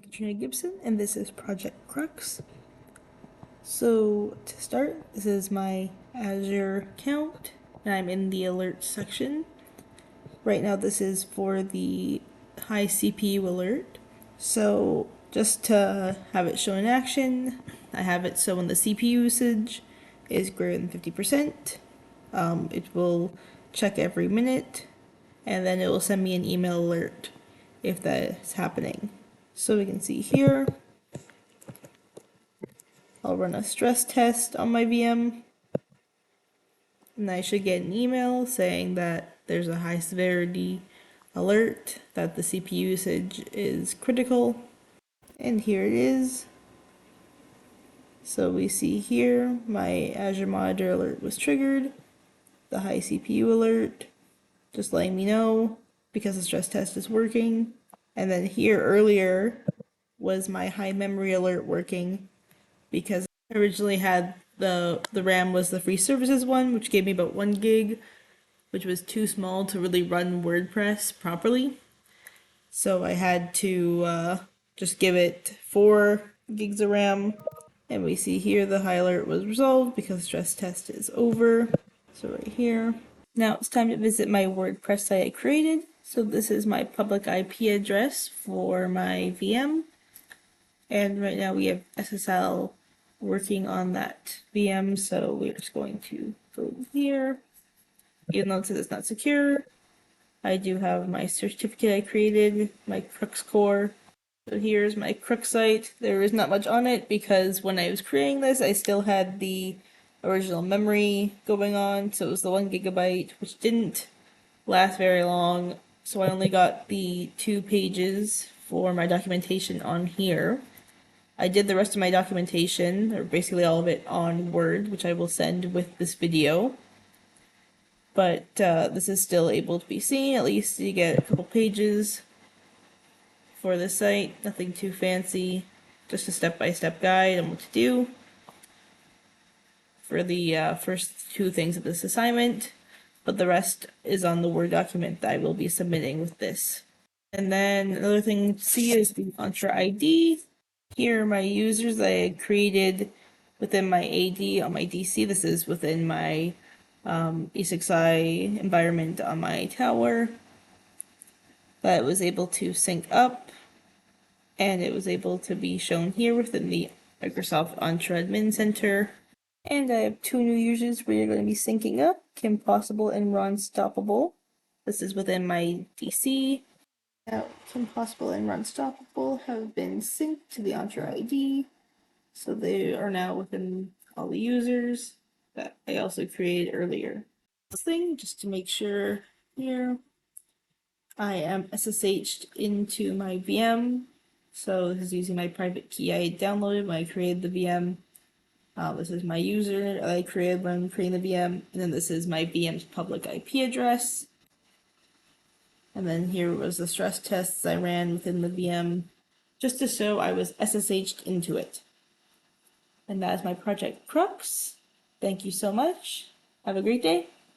Katrina Gibson, and this is Project Crux. So to start, this is my Azure account, and I'm in the alert section. Right now this is for the high CPU alert. So just to have it show in action, I have it so when the CPU usage is greater than 50%, it will check every minute, and then it will send me an email alert if that is happening. So we can see here, I'll run a stress test on my VM, and I should get an email saying that there's a high severity alert, that the CPU usage is critical, and here it is. So we see here, my Azure Monitor alert was triggered, the high CPU alert, just letting me know because the stress test is working. And then here earlier was my high memory alert working, because I originally had the RAM was the free services one, which gave me about 1 gig, which was too small to really run WordPress properly. So I had to just give it 4 gigs of RAM. And we see here the high alert was resolved because the stress test is over. So right here. Now it's time to visit my WordPress site I created. So this is my public IP address for my VM. And right now we have SSL working on that VM, so we're just going to go here. Even though it says it's not secure, I do have my certificate I created, my Crux core. So here's my Crux site. There is not much on it because when I was creating this, I still had the original memory going on, so it was the 1 gigabyte, which didn't last very long. So I only got the 2 pages for my documentation on here. I did the rest of my documentation, or basically all of it, on Word, which I will send with this video. But this is still able to be seen. At least you get a couple pages for this site. Nothing too fancy. Just a step-by-step guide on what to do for the first 2 things of this assignment. But the rest is on the Word document that I will be submitting with this. And then another thing to see is the Entra ID. Here are my users that I had created within my AD on my DC. This is within my E6i environment on my tower. That was able to sync up, and it was able to be shown here within the Microsoft Entra Admin Center. And I have 2 new users we are going to be syncing up, Kim Possible and Ron Stoppable. This is within my DC. Now, Kim Possible and Ron Stoppable have been synced to the Entra ID, so they are now within all the users that I also created earlier. This thing, just to make sure here, I am SSH'd into my VM, so this is using my private key I downloaded when I created the VM. This is my user that I created when creating the VM, and then this is my VM's public IP address. And then here was the stress tests I ran within the VM, just to show I was SSH'd into it. And that is my Project Crux. Thank you so much. Have a great day.